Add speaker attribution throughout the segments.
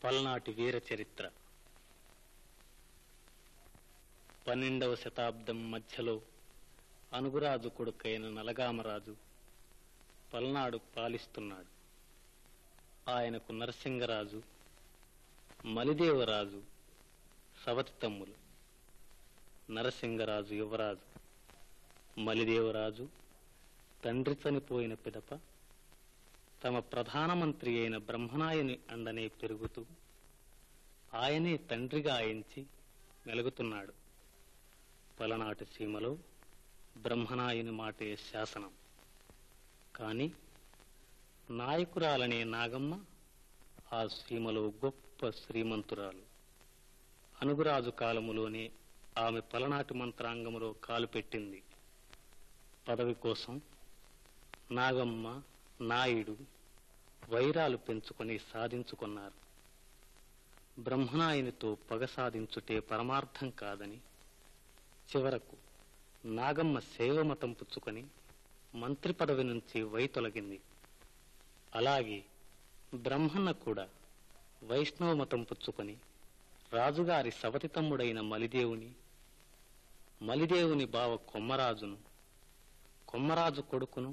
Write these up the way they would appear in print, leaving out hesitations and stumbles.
Speaker 1: పల్నాటి వీర చరిత్ర 12వ శతాబ్దం మధ్యలో అనుగురాజు కొడుకైన నలగామరాజు పల్నాడు పాలిస్తున్నాడు. ఆయనకు నరసింగరాజు, మలిదేవరాజు సవతి తమ్ములు. నరసింగరాజు యువరాజు, మలిదేవరాజు తండ్రి చనిపోయిన పిదప తమ ప్రధానమంత్రి అయిన బ్రహ్మనాయుని అండనే పెరుగుతూ ఆయనే తండ్రిగా ఎంచి మెలుగుతున్నాడు. పలనాటి సీమలో బ్రహ్మనాయుని మాటే శాసనం. కాని నాయకురాలనే నాగమ్మ ఆ సీమలో గొప్ప శ్రీమంతురాలు. అనుగురాజు కాలములోనే ఆమె పలనాటి మంత్రాంగములో కాలు పెట్టింది. పదవి కోసం నాగమ్మ, నాయుడు వైరాలు పెంచుకొని సాధించుకున్నారు. బ్రహ్మనాయునితో పగ సాధించుటే పరమార్థం కాదని చివరకు నాగమ్మ శైవమతం పుచ్చుకొని మంత్రి పదవి నుంచి వైతొలగింది. అలాగే బ్రహ్మన్న కూడా వైష్ణవ మతం పుచ్చుకొని రాజుగారి సవతి తమ్ముడైన మలిదేవుని బావ కొమ్మరాజును, కొమ్మరాజు కొడుకును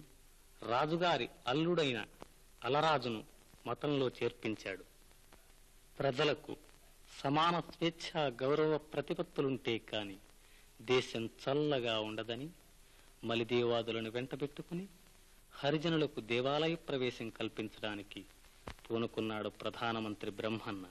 Speaker 1: రాజుగారి అల్లుడైన అలరాజును మతంలో చేర్పించాడు. ప్రజలకు సమాన స్వేచ్ఛ గౌరవ ప్రతిపత్తులుంటే కాని దేశం చల్లగా ఉండదని మలిదేవాదులను వెంటబెట్టుకుని హరిజనులకు దేవాలయ ప్రవేశం కల్పించడానికి పూనుకున్నాడు ప్రధానమంత్రి బ్రహ్మన్న.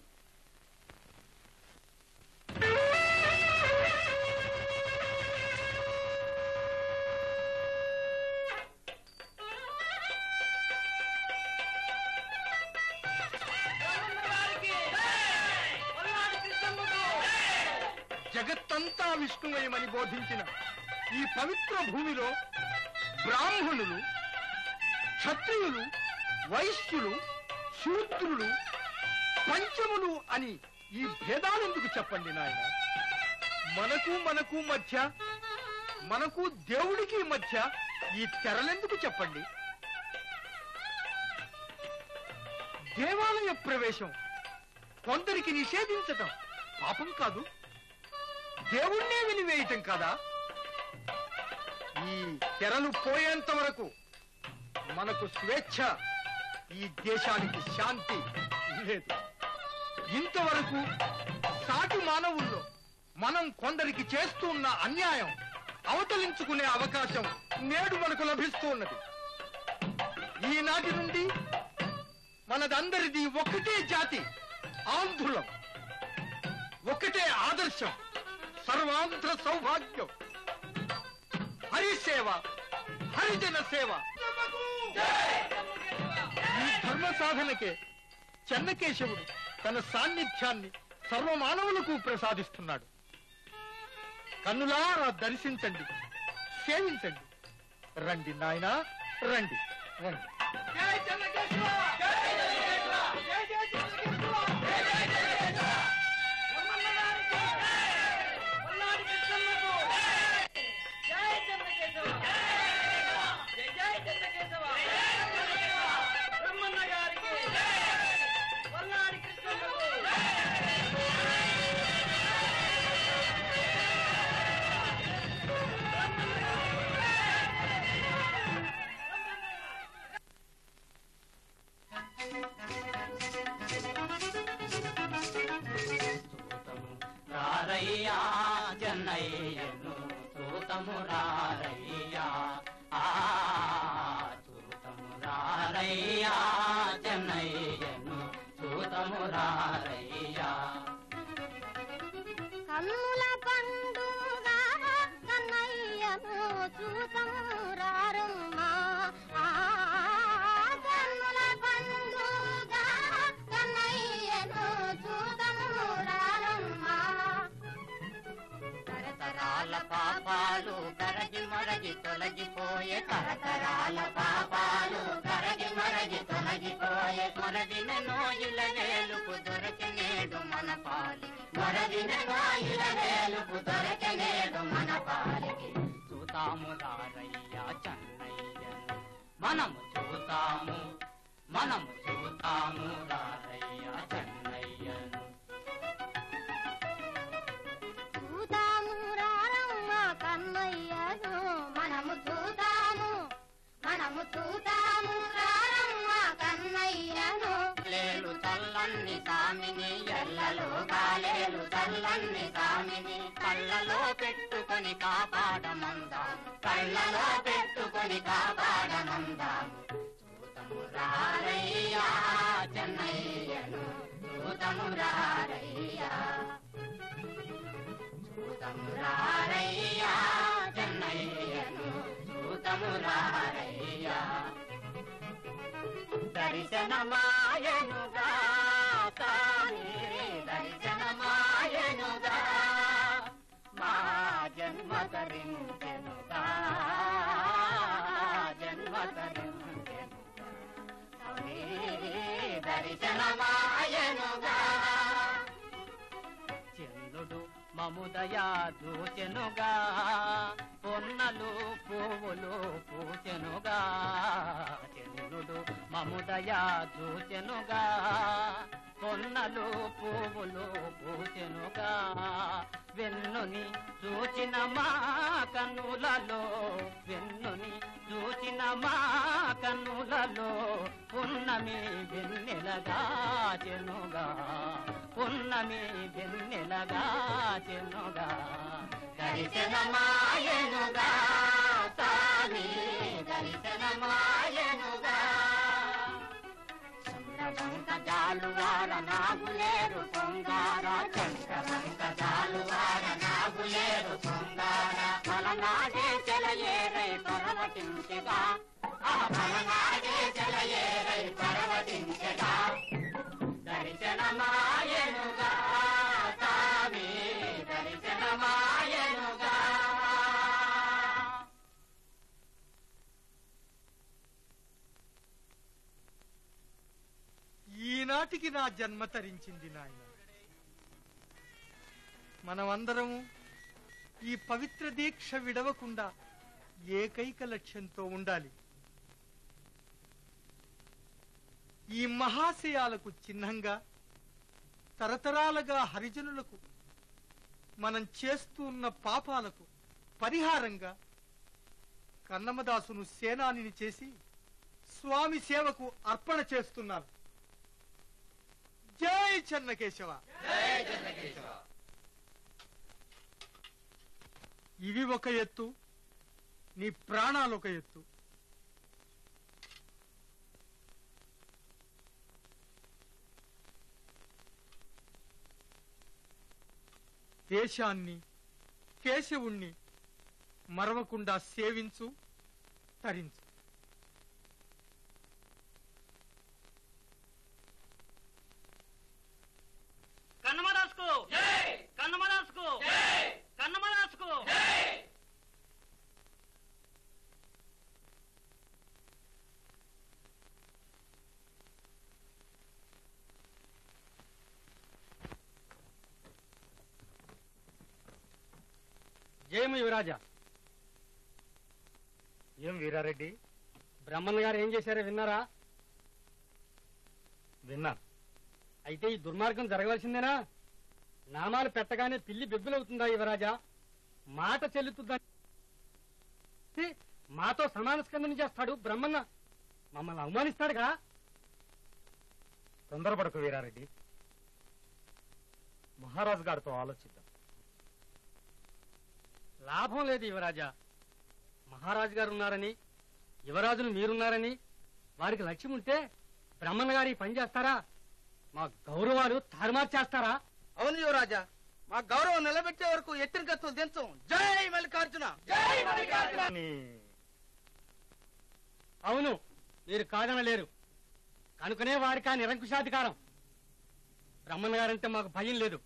Speaker 2: జగత్తంతా విష్ణుమయమని బోధించిన ఈ పవిత్ర భూమిలో బ్రాహ్మణులు, క్షత్రియులు, వైశ్యులు, శూద్రులు, పంచములు అని ఈ భేదాలెందుకు చెప్పండి నాయన? మనకు మధ్య, మనకు దేవుడికి మధ్య ఈ తెరలెందుకు చెప్పండి? దేవాలయ ప్రవేశం కొందరికి నిషేధించటం పాపం కాదు, దేవుణ్ణే వినివేయటం కాదా? ఈ తెరలు పోయేంత వరకు మనకు స్వేచ్ఛ, ఈ దేశానికి శాంతి లేదు. ఇంతవరకు సాటి మానవుల్లో మనం కొందరికి చేస్తూ ఉన్న అన్యాయం అవతలించుకునే అవకాశం నేడు మనకు లభిస్తూ ఉన్నది. ఈనాటి నుండి మనదందరిది ఒక్కటే జాతి, ఆంధ్రులం. ఒక్కటే ఆదర్శం, సర్వాంధ్ర సౌభాగ్యం. హరిసేవ, హరిజన సేవ. ఈ ధర్మ సాధనకే చెన్నకేశవుడు తన సాన్నిధ్యాన్ని సర్వమానవులకు ప్రసాదిస్తున్నాడు. కన్నులారా దర్శించండి, సేవించండి. రండి నాయనా, రండి రండి. జై చెన్నకేశవ! జై చెన్నకేశవ! జై జై చెన్నకేశవ! జై జై చెన్నకేశవ! బ్రహ్మన్న గారికి జై! పల్నాడు కృష్ణన్నకు జై! జై చెన్నకేశవ! జై జై చెన్నకేశవ! బ్రహ్మన్న గారికి జై! పల్నాడు కృష్ణన్నకు జై!
Speaker 3: రారయ్యా చెన్నయ్యను చూతము రారయ్యా, చూతము రారయ్యా చెన్నయ్యను చూతము రారయ్యా.
Speaker 4: కన్నుల పండుగ కన్నయ్యను చూతము రారమ్మా, కన్నుల పండుగ కన్నయ్యను చూతము రారమ్మా.
Speaker 3: తరతరాల పాపాలు కరగి మరగి తొలగిపోయే, తరతరాల పాపాలు కరగి మరగి తొలగిపోయే. మరదిన నోయిల వేలుపు దొరకనేడు మన పాలి, మరదిన నోయిల వేలుపు దొరకనేడు మన పాలికి. చూతాము రారయ్యా చెన్నయ్యను, మనము చూతాము, మనము చూతాము రారయ్యా చెన్నయ్యను.
Speaker 4: చూతాము రారమ్మా కన్నయ్యను, మనము చూతాము, మనము చూతాము రారమ్మా కన్నయ్యను.
Speaker 3: లేలు చల్లన్ని సామిని ఎల్లలో కాలేలు చల్లన్ని సామిని కళ్ళలో పెట్టుకొని కాపాడమందాము, కళ్ళలో పెట్టుకొని కాపాడమందాము. చూతము రారయ్యా చెన్నయ్యను, చూతము రారయ్యా, చూతము రారయ్యా చెన్నయ్యను, చూతము రారయ్యా. దర్శనమాయనుగా సామి, దర్శనమాయనుగా మా జన్మ తరించెనుగా, జన్మ తరించెనుగా. స్వామి దర్శనమాయనుగా. చంద్రుడు మముదయా దూచెనుగా, పొన్నలు పువ్వులు పూచెనుగా. చంద్రుడు మముదయా దూచెనుగా, పొన్నలు పువ్వులు పూచెనుగా. వెన్నుని చూచిన మా కన్నులలో, వెన్నుని చూచిన మా కన్నులలో పున్నమి వెన్నెలగా చెనుగా, పున్నమి వెన్నెలగా చెనుగా. దర్శనమాయనుగా సామి, దర్శనమాయనుగా. చంద్రవంక జాలువార నాగులేరు పొంగార, చంద్రవంక జాలువార నాగులేరు పొంగార. మలనాడే చెలయేరై పరవటించగా, మలనాడే చెలయేరై పరవటించగా. దర్శనమాయనుగా సామి, దర్శనమాయనుగా.
Speaker 2: ఈనాటికి నా జన్మ తరించింది నాయన. మనమందరము ఈ పవిత్ర దీక్ష విడవకుండా ఏకైక లక్ష్యంతో ఉండాలి. ఈ మహాశయాలకు చిహ్నంగా తరతరాలుగా హరిజనులకు మనం చేస్తూ ఉన్న పాపాలకు పరిహారంగా కన్నమదాసును సేనానిని చేసి స్వామి సేవకు అర్పణ చేస్తున్నాను. జై చెన్నకేశవ. ఇవి ఒక ఎత్తు, నీ ప్రాణాలు ఒక ఎత్తు. దేశాన్ని, కేశవుణ్ణి మరవకుండా సేవించు, తరించు.
Speaker 1: కన్నమరాసుకు కన్నమరాసుకు కన్నమరాసుకు.
Speaker 5: జయము యువరాజా.
Speaker 2: ఏం వీరారెడ్డి,
Speaker 5: బ్రహ్మన్ గారు ఏం చేశారో విన్నారా?
Speaker 2: విన్నా.
Speaker 5: అయితే ఈ దుర్మార్గం జరగవలసిందేనా? నామాలు పెట్టగానే పిల్లి బెబ్బులవుతుందా యువరాజా? మాట చెల్లుతుందా? మాతో సమాన స్కందన చేస్తాడు బ్రహ్మన్న. మమ్మల్ని అవమానిస్తాడుగా.
Speaker 2: తొందరపడకు వీరారెడ్డి, మహారాజు గారితో ఆలోచిద్దాం.
Speaker 5: లాభం లేదు యువరాజా. మహారాజు గారు ఉన్నారని, యువరాజులు మీరున్నారని వారికి లక్ష్యం ఉంటే బ్రహ్మన్న గారు ఈ పని చేస్తారా? మా గౌరవాలు తారుమారు చేస్తారా?
Speaker 6: అవును యువరాజా, మా గౌరవం నిలబెట్టే వరకు ఎత్తిన కత్తులు దించం. జై మల్లికార్జున. జై మల్లికార్జున.
Speaker 5: అవును, మీరు కాదనలేరు కనుకనే వారికి ఆ నిరంకుశాధికారం. బ్రహ్మన్న గారంటే మాకు భయం లేదు,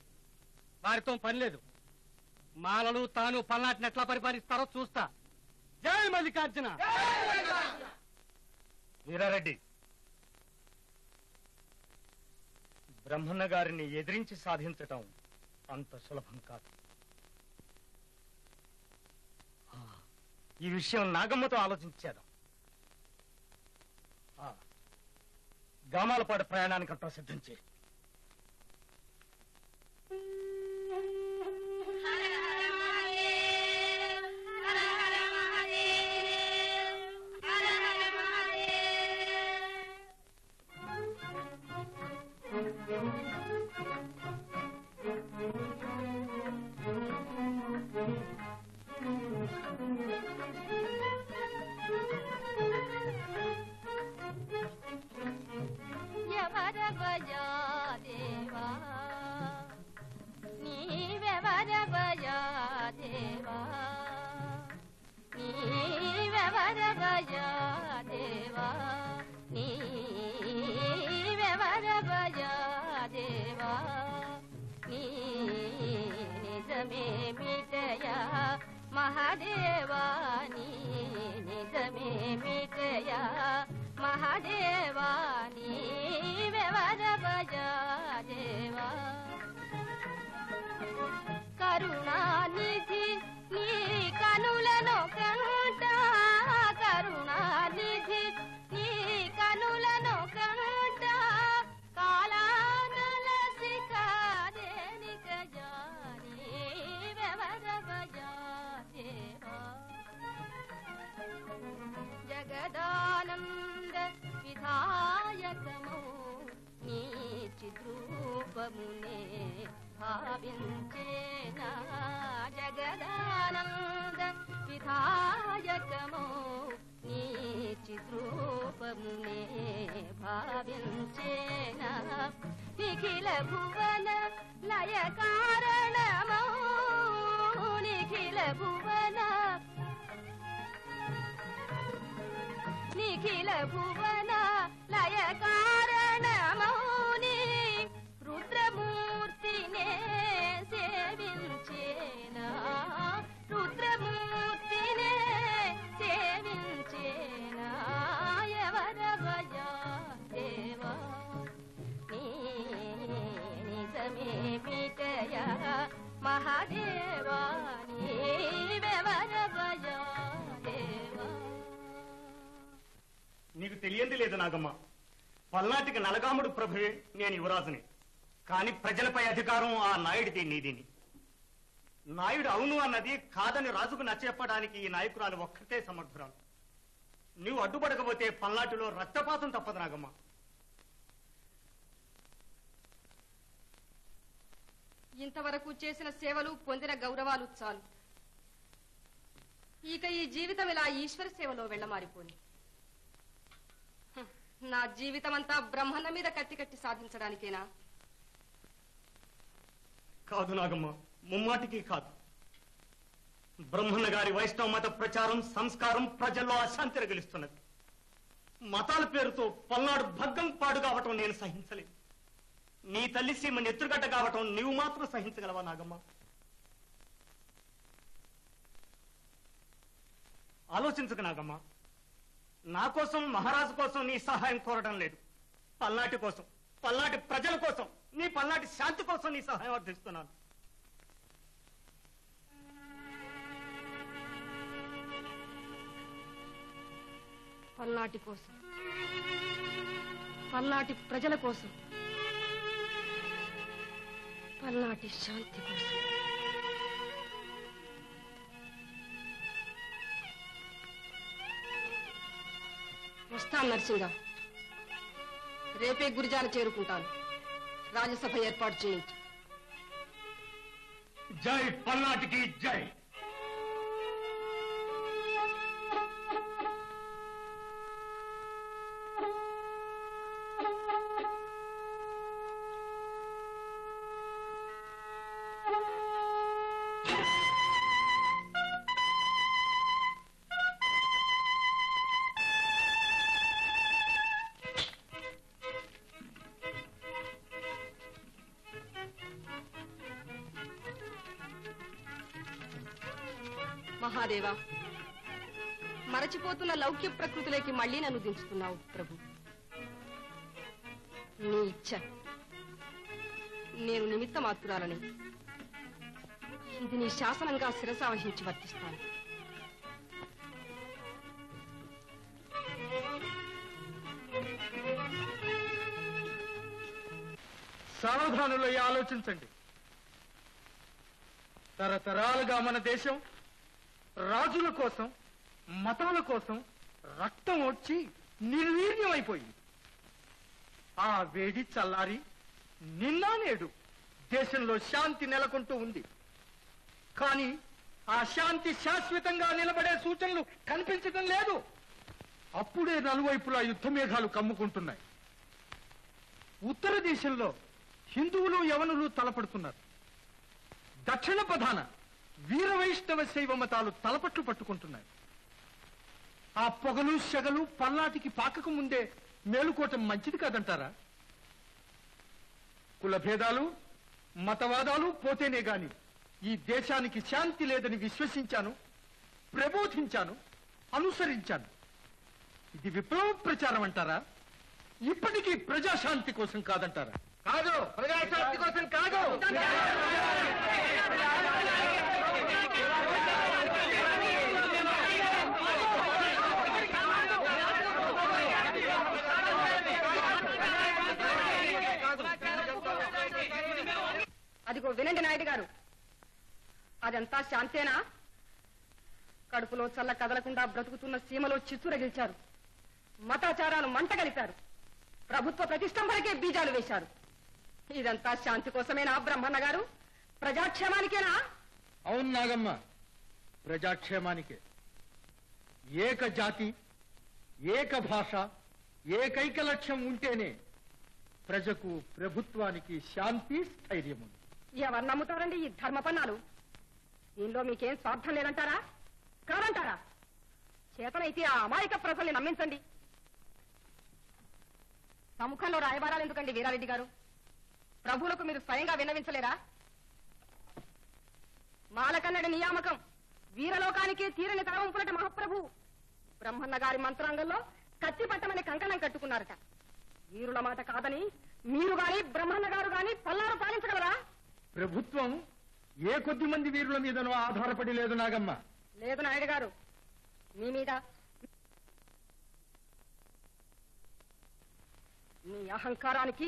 Speaker 5: వారితో పని లేదు. మాలలు తాను పల్నాటిని ఎట్లా పరిపాలిస్తారో చూస్తా. జై మల్లికార్జున.
Speaker 2: వీరారెడ్డి, బ్రహ్మన్న గారిని ఎదిరించి సాధించటం అంత సులభం కాదు. ఈ విషయం నాగమ్మతో ఆలోచించేద్దాం. గామాలపాడు ప్రయాణానికంటా సిద్ధం చేయి.
Speaker 4: కరుణానిధి నీ కనులను కంట, కరుణానిధి నీ కనులను కంట, కాలానలసి కాదేనిక జాని వెవరవజా దేవా. జగదానంద విధాయకమౌ నీ చిద్రూపమునే భావించేనా, జగదానంద విధాయకమో నీ చిద్రూపమునే భావించేనా, నిఖిల భువన లయ కారణమో, నిఖిల భువన నిఖిల భువన లయ కారణమౌని రుద్రమూర్తినే సేవించేనా, రుద్రమూర్తినే సేవించేనా, ఎవరవజా దేవా నీ నిజమే మిటయా మహాదేవా నీవెవరవజా దేవా.
Speaker 2: నీకు తెలియంది లేదు నాగమ్మ, పల్నాటికి నలగాముడు ప్రభువే నేను యువరాజుని. కాని ప్రజలపై అధికారం ఆ నాయుడిది, నీదిని. నాయుడు అవును అన్నది కాదని రాజుకు నచ్చెప్పడానికి ఈ నాయకురాలు ఒక్కటే సమర్థురాలు. నీవు అడ్డుపడకపోతే పల్నాటిలో రక్తపాతం తప్పదు నాగమ్మ.
Speaker 7: ఇంతవరకు చేసిన సేవలు, పొందిన గౌరవాలు చాలు.
Speaker 4: ఇక ఈ జీవితం ఇలా ఈశ్వర సేవలో వెళ్ళమారిపోని. నా జీవితం అంతా బ్రహ్మన్న మీద కత్తి సాధించడానికేనా?
Speaker 2: కాదు నాగమ్మ, ముమ్మాటికి కాదు. బ్రహ్మన్న గారి వైష్ణవ మత ప్రచారం, సంస్కారం ప్రజల్లో అశాంతి రగిలిస్తున్నది. మతాల పేరుతో పల్నాడు భగ్గం పాడు కావటం నేను సహించలేదు. నీ తల్లి సీమ నెత్తురుగడ్డ కావటం నీవు మాత్రం సహించగలవా నాగమ్మ? ఆలోచించక నాగమ్మ. నా కోసం, మహారాజు కోసం నీ సహాయం కోరడం లేదు. పల్నాటి కోసం, పల్నాటి ప్రజల కోసం, నీ పల్నాటి శాంతి కోసం నీ సహాయం అర్థిస్తున్నాను.
Speaker 4: పల్నాటి కోసం, పల్నాటి ప్రజల కోసం, పల్నాటి శాంతి కోసం. వస్తాను నరసింగ. రేపే గురిజాల చేరుకుంటాను. రాజ్యసభ ఏర్పాటు చేయించు.
Speaker 2: జై పల్నాటికి జై.
Speaker 4: మహాదేవా, మరచిపోతున్న లౌక్య ప్రకృతిలోకి మళ్లీ నన్ను దించుతున్నావు ప్రభు. నీ ఇచ్చ. నేను నిమిత్త మాత్రురాలని ఇది నీ శాసనంగా శిరసావహించి వర్తిస్తాను.
Speaker 5: సావధానులై ఆలోచించండి. తరతరాలుగా మన దేశం రాజుల కోసం, మతాల కోసం రక్తం వచ్చి నిర్వీర్యమైపోయింది. ఆ వేడి చల్లారి నిన్న నేడు దేశంలో శాంతి నెలకొంటూ ఉంది. కానీ ఆ శాంతి శాశ్వతంగా నిలబడే సూచనలు కనిపించడం లేదు. అప్పుడే నలువైపులా యుద్ధ మేఘాలు కమ్ముకుంటున్నాయి. ఉత్తర దేశంలో హిందువులు యవనులు తలపడుతున్నారు. దక్షిణ ప్రధాన వీర వైష్ణవ శైవ మతాలు తలపట్లు పట్టుకుంటున్నాయి. ఆ పొగలు సెగలు పల్నాటికి పాకకు ముందే మేలుకోవటం మంచిది కాదంటారా? కుల భేదాలు, మతవాదాలు పోతేనే గాని ఈ దేశానికి శాంతి లేదని విశ్వసించాను, ప్రబోధించాను, అనుసరించాను. ఇది విప్లవ ప్రచారం అంటారా? ఇప్పటికీ ప్రజాశాంతి కోసం కాదంటారా? కాదు, ప్రజాశాంతి కోసం కాదు.
Speaker 4: అదిగో వినండి నాయుడు గారు, అదంతా శాంతేనా? కడుపులో చల్ల కదలకుండా బ్రతుకుతున్న సీమలో చిచ్చు రగిల్చారు. మతాచారాలు మంట కలిపారు. ప్రభుత్వ ప్రతిష్టంభనకే బీజాలు వేశారు. ఇదంతా శాంతి కోసమేనా బ్రహ్మన్న గారు? ప్రజాక్షేమానికేనా?
Speaker 5: అవును నాగమ్మ, ప్రజాక్షేమానికే. ఏక జాతి, ఏక భాష, ఏకైక లక్ష్యం ఉంటేనే ప్రజకు, ప్రభుత్వానికి శాంతి, స్థైర్యం ఉంది.
Speaker 4: ఎవరు నమ్ముతారండి ఈ ధర్మపన్నాలు? దీనిలో మీకేం స్వార్థం లేదంటారా? కాదంటారా? చేతనైతే ఆ అమాయక ప్రజల్ని నమ్మించండి. సముఖంలో రాయబారాలు ఎందుకండి వీరారెడ్డి గారు? ప్రభువులకు మీరు స్వయంగా విన్నవించలేరా? మాలకన్నడి నియామకం వీరలోకానికే తీరని తలవంపులట మహాప్రభు. బ్రహ్మన్న గారి మంత్రాంగంలో కత్తి పట్టమని కంకణం కట్టుకున్నారట. వీరుల మాట కాదని మీరు గాని బ్రహ్మన్న గారు గాని పల్లారు పాలించగలరా?
Speaker 5: ప్రభుత్వం ఏ కొద్ది మంది వీరుల మీదనో ఆధారపడి లేదు నాగమ్మ.
Speaker 4: లేదు నాయుడు గారు, మీ మీద. మీ అహంకారానికి